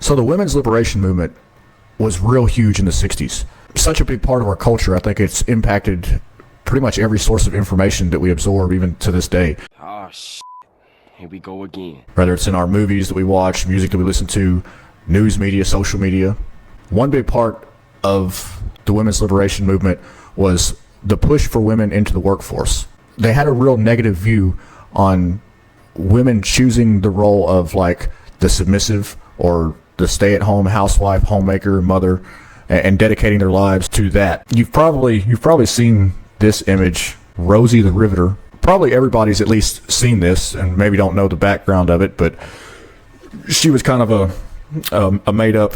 So the women's liberation movement was real huge in the 60s. Such a big part of our culture. I think it's impacted pretty much every source of information that we absorb even to this day. Oh, shit. Here we go again. Whether it's in our movies that we watch, music that we listen to, news media, social media. One big part of the women's liberation movement was the push for women into the workforce. They had a real negative view on women choosing the role of like the submissive or the stay-at-home housewife, homemaker, mother, and dedicating their lives to that. You've probably seen this image, Rosie the Riveter. Probably everybody's at least seen this and maybe don't know the background of it, but she was kind of a made-up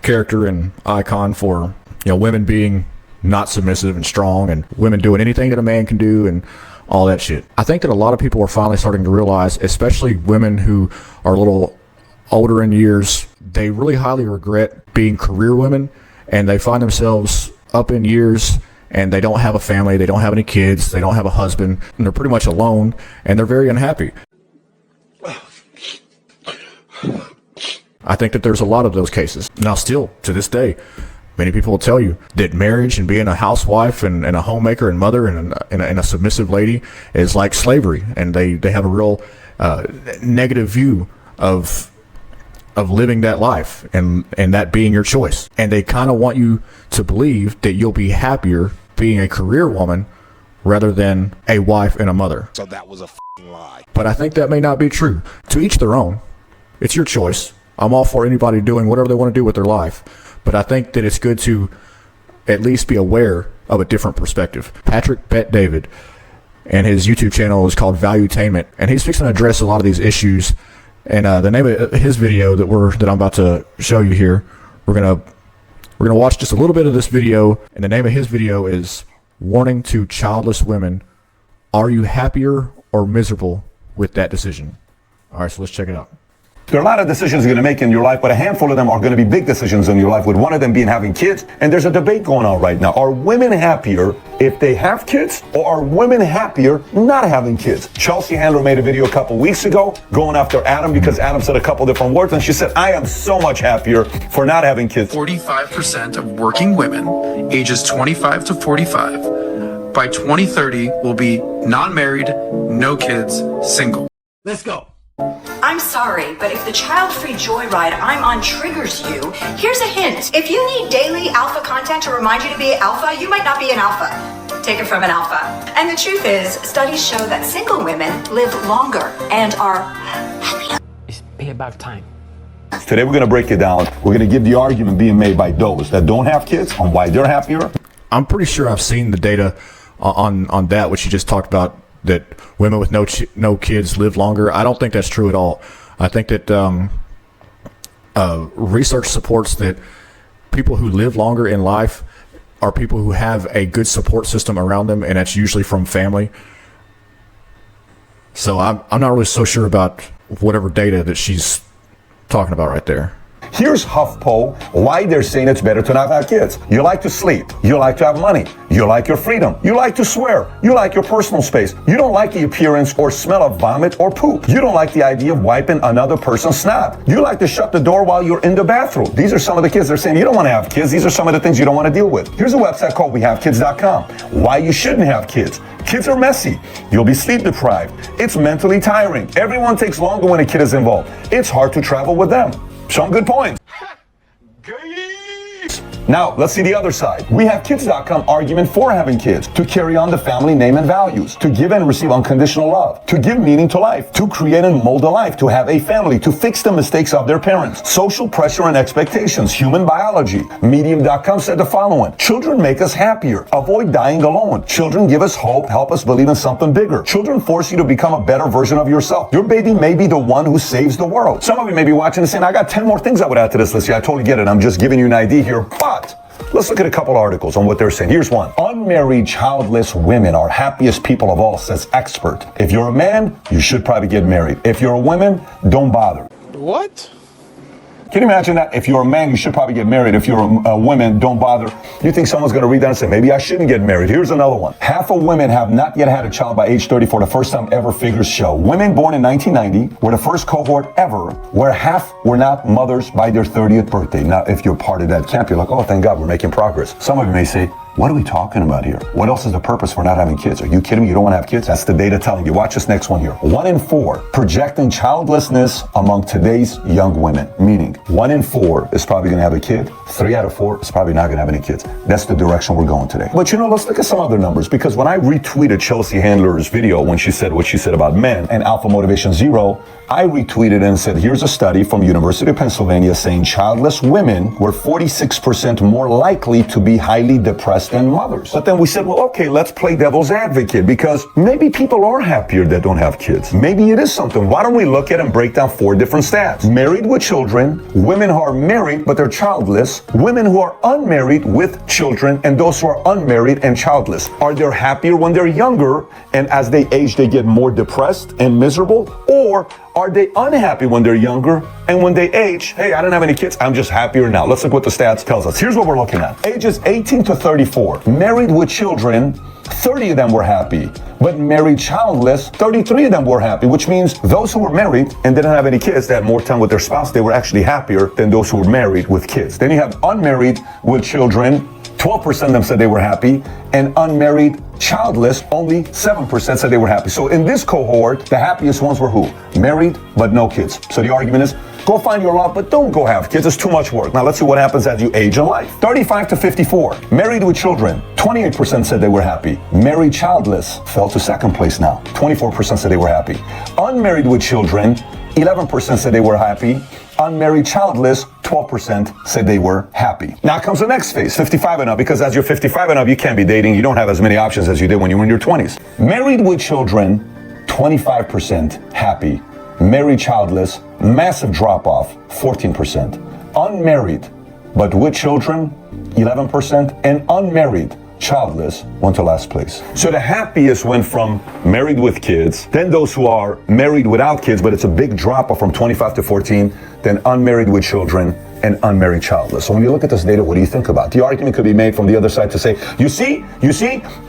character and icon for, you know, women being not submissive and strong, and women doing anything that a man can do and all that shit. I think that a lot of people are finally starting to realize, especially women who are a little older in years, they really highly regret being career women, and they find themselves up in years and they don't have a family, they don't have any kids, they don't have a husband, and they're pretty much alone, and they're very unhappy. I think that there's a lot of those cases. Now still, to this day, many people will tell you that marriage and being a housewife and a homemaker and mother and a submissive lady is like slavery, and they have a real negative view of living that life and that being your choice. And they kind of want you to believe that you'll be happier being a career woman rather than a wife and a mother. So that was a f***ing lie. But I think that may not be true. To each their own. It's your choice. I'm all for anybody doing whatever they want to do with their life. But I think that it's good to at least be aware of a different perspective. Patrick Bet David, and his YouTube channel is called Valuetainment, and he's fixing to address a lot of these issues. And the name of his video that I'm about to show you here, we're gonna watch just a little bit of this video, and the name of his video is Warning to Childless Women: Are you happier or miserable with that decision? All right, so let's check it out. There are a lot of decisions you're going to make in your life, but a handful of them are going to be big decisions in your life, with one of them being having kids. And there's a debate going on right now. Are women happier if they have kids, or are women happier not having kids? Chelsea Handler made a video a couple weeks ago going after Adam because Adam said a couple different words, and she said, I am so much happier for not having kids. 45% of working women ages 25 to 45 by 2030 will be non-married, no kids, single. Let's go. I'm sorry, but if the child-free joyride I'm on triggers you, here's a hint. If you need daily alpha content to remind you to be alpha, you might not be an alpha. Take it from an alpha. And the truth is, studies show that single women live longer and are happier. It's about time. Today we're going to break it down. We're going to give the argument being made by those that don't have kids on why they're happier. I'm pretty sure I've seen the data on that, which you just talked about, that women with no kids live longer. I don't think that's true at all. I think that research supports that people who live longer in life are people who have a good support system around them, and that's usually from family. So I'm not really so sure about whatever data that she's talking about right there. Here's HuffPo why they're saying it's better to not have kids. You like to sleep. You like to have money. You like your freedom. You like to swear. You like your personal space. You don't like the appearance or smell of vomit or poop. You don't like the idea of wiping another person's snot. You like to shut the door while you're in the bathroom. These are some of the kids they're saying you don't want to have kids. These are some of the things you don't want to deal with. Here's a website called wehavekids.com. Why you shouldn't have kids. Kids are messy. You'll be sleep deprived. It's mentally tiring. Everyone takes longer when a kid is involved. It's hard to travel with them. Some good points. Now, let's see the other side. WeHaveKids.com argument for having kids: to carry on the family name and values, to give and receive unconditional love, to give meaning to life, to create and mold a life, to have a family, to fix the mistakes of their parents, social pressure and expectations, human biology. Medium.com said the following: children make us happier. Avoid dying alone. Children give us hope, help us believe in something bigger. Children force you to become a better version of yourself. Your baby may be the one who saves the world. Some of you may be watching and saying, I got 10 more things I would add to this list. Yeah, I totally get it. I'm just giving you an idea here. But let's look at a couple articles on what they're saying. Here's one. Unmarried, childless women are happiest people of all, says expert. If you're a man, you should probably get married. If you're a woman, don't bother. What? Can you imagine that? If you're a man, you should probably get married. If you're a woman, don't bother. You think someone's going to read that and say, maybe I shouldn't get married? Here's another one. Half of women have not yet had a child by age 30 for the first time ever, figures show. Women born in 1990 were the first cohort ever where half were not mothers by their 30th birthday. Now, if you're part of that camp, you're like, oh, thank God, we're making progress. Some of you may say, what are we talking about here? What else is the purpose for not having kids? Are you kidding me? You don't want to have kids? That's the data telling you. Watch this next one here. 1 in 4 projecting childlessness among today's young women. Meaning 1 in 4 is probably going to have a kid. 3 out of 4 is probably not going to have any kids. That's the direction we're going today. But let's look at some other numbers, because when I retweeted Chelsea Handler's video when she said what she said about men and Alpha Motivation Zero, I retweeted and said, here's a study from University of Pennsylvania saying childless women were 46% more likely to be highly depressed than mothers. But then we said, well, okay, let's play devil's advocate, because maybe people are happier that don't have kids. Maybe it is something. Why don't we look at and break down 4 different stats? Married with children, women who are married but they're childless, women who are unmarried with children, and those who are unmarried and childless. Are they happier when they're younger, and as they age, they get more depressed and miserable? Or are they unhappy when they're younger, and when they age, hey, I don't have any kids, I'm just happier now? Let's look what the stats tells us. Here's what we're looking at. Ages 18 to 34, married with children, 30 of them were happy. But married childless, 33 of them were happy, which means those who were married and didn't have any kids, they had more time with their spouse, they were actually happier than those who were married with kids. Then you have unmarried with children, 12% of them said they were happy, and unmarried childless, only 7% said they were happy. So in this cohort, the happiest ones were who? Married, but no kids. So the argument is, go find your love, but don't go have kids. It's too much work. Now let's see what happens as you age in life. 35 to 54, married with children, 28% said they were happy. Married childless fell to second place now. 24% said they were happy. Unmarried with children, 11% said they were happy. Unmarried childless, 12% said they were happy. Now comes the next phase, 55 and up, because as you're 55 and up, you can't be dating. You don't have as many options as you did when you were in your 20s. Married with children, 25% happy. Married childless, massive drop off, 14%. Unmarried, but with children, 11%. And unmarried, childless, went to last place. So the happiest went from married with kids, then those who are married without kids, but it's a big drop off from 25 to 14, then unmarried with children, and unmarried childless. So when you look at this data, what do you think about? The argument could be made from the other side to say, you see,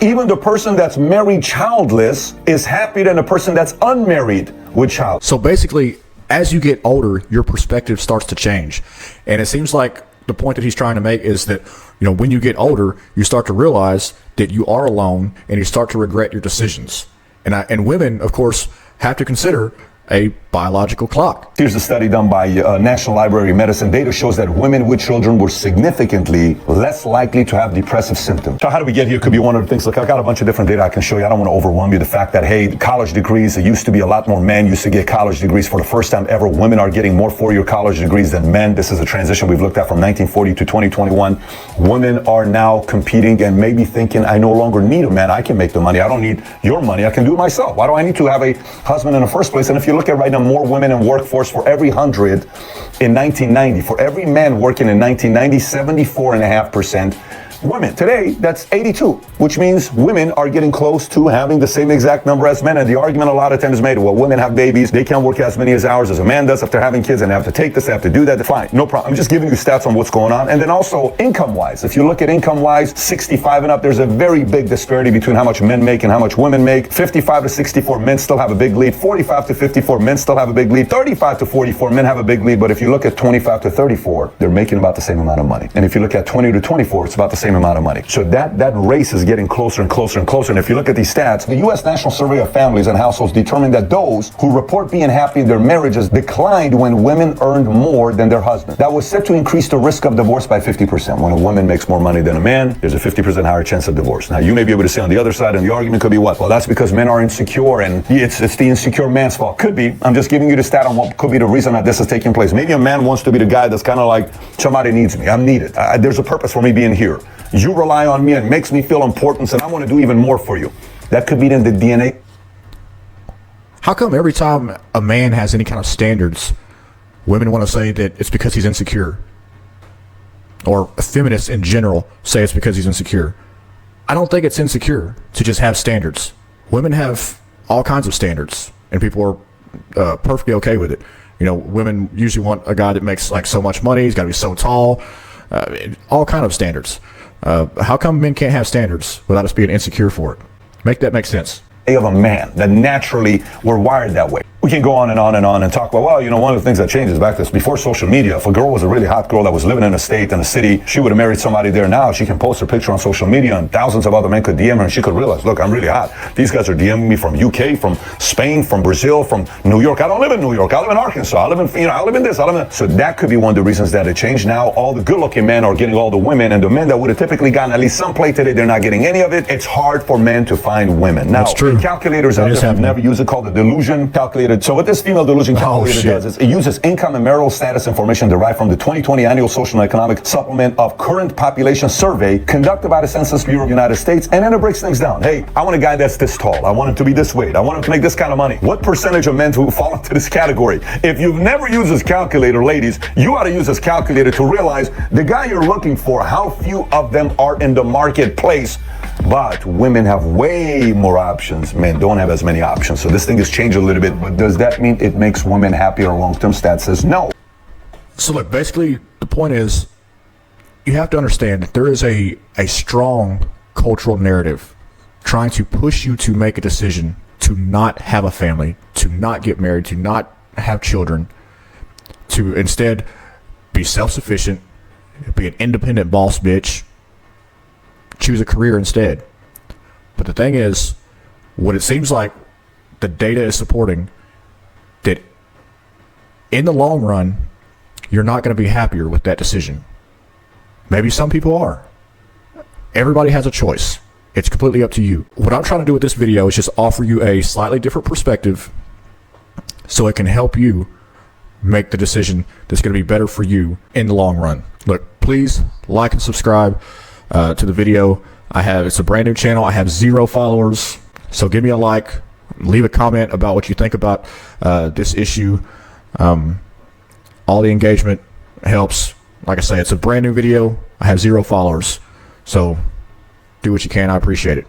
even the person that's married childless is happier than the person that's unmarried with child. So basically, as you get older, your perspective starts to change. And it seems like the point that he's trying to make is that, when you get older, you start to realize that you are alone and you start to regret your decisions. And women, of course, have to consider a biological clock. Here's a study done by National Library of Medicine. Data shows that women with children were significantly less likely to have depressive symptoms. So how do we get here? Could be one of the things. Look, I got a bunch of different data I can show you. I don't want to overwhelm you. The fact that, hey, college degrees, it used to be a lot more men used to get college degrees. For the first time ever, women are getting more four-year college degrees than men. This is a transition we've looked at from 1940 to 2021. Women are now competing and maybe thinking, I no longer need a man. I can make the money. I don't need your money. I can do it myself. Why do I need to have a husband in the first place? And if you look at right now, more women in workforce for every 100 in 1990. For every man working in 1990, 74.5% women. Today, that's 82, which means women are getting close to having the same exact number as men. And the argument a lot of times is made, well, women have babies, they can't work as many hours as a man does after having kids, and they have to take this, they have to do that. Fine, no problem. I'm just giving you stats on what's going on. And then also income-wise, if you look at income-wise, 65 and up, there's a very big disparity between how much men make and how much women make. 55 to 64, men still have a big lead. 45 to 54, men still have a big lead. 35 to 44, men have a big lead. But if you look at 25 to 34, they're making about the same amount of money. And if you look at 20 to 24, it's about the same amount of money. So that race is getting closer and closer and closer. And if you look at these stats, the U.S. National Survey of Families and Households determined that those who report being happy in their marriages declined when women earned more than their husband. That was said to increase the risk of divorce by 50%. When a woman makes more money than a man, there's a 50% higher chance of divorce. Now, you may be able to say on the other side, and the argument could be what? Well, that's because men are insecure, and it's the insecure man's fault. Could be. I'm just giving you the stat on what could be the reason that this is taking place. Maybe a man wants to be the guy that's kind of like, somebody needs me. I'm needed. There's a purpose for me being here. You rely on me and makes me feel important, and I want to do even more for you. That could be in the DNA. How come every time a man has any kind of standards, women want to say that it's because he's insecure? Or feminists in general say it's because he's insecure. I don't think it's insecure to just have standards. Women have all kinds of standards, and people are perfectly okay with it. You know, women usually want a guy that makes like so much money. He's got to be so tall. All kind of standards. How come men can't have standards without us being insecure for it? Make that make sense. Of a man, that naturally we're wired that way. We can go on and on and on and talk about, well, you know, one of the things that changes back to this, before social media, if a girl was a really hot girl that was living in a state, in a city, she would have married somebody there. Now she can post her picture on social media and thousands of other men could DM her and she could realize, look, I'm really hot. These guys are DMing me from UK, from Spain, from Brazil, from New York. I don't live in New York. I live in Arkansas. I live in, I live in this. So that could be one of the reasons that it changed. Now all the good looking men are getting all the women, and the men that would have typically gotten at least some play today, they're not getting any of it. It's hard for men to find women. Now, that's true. Calculators out there have never used it, called the delusion calculator. So what this female delusion calculator does is it uses income and marital status information derived from the 2020 annual social and economic supplement of current population survey conducted by the Census Bureau of the United States, and then it breaks things down. Hey, I want a guy that's this tall. I want him to be this weight. I want him to make this kind of money. What percentage of men who fall into this category? If you've never used this calculator, ladies, you ought to use this calculator to realize the guy you're looking for, how few of them are in the marketplace. But women have way more options. Men don't have as many options. So this thing has changed a little bit. But does that mean it makes women happier long-term? Stat says no. So look, basically the point is you have to understand that there is a strong cultural narrative trying to push you to make a decision to not have a family, to not get married, to not have children, to instead be self-sufficient, be an independent boss bitch, choose a career instead. But the thing is, what it seems like the data is supporting, that in the long run, you're not going to be happier with that decision. Maybe some people are. Everybody has a choice. It's completely up to you. What I'm trying to do with this video is just offer you a slightly different perspective so it can help you make the decision that's going to be better for you in the long run. Look, please like and subscribe to the video. It's a brand new channel. I have 0 followers. So give me a like, leave a comment about what you think about this issue. All the engagement helps. Like I say, it's a brand new video. I have 0 followers. So do what you can. I appreciate it.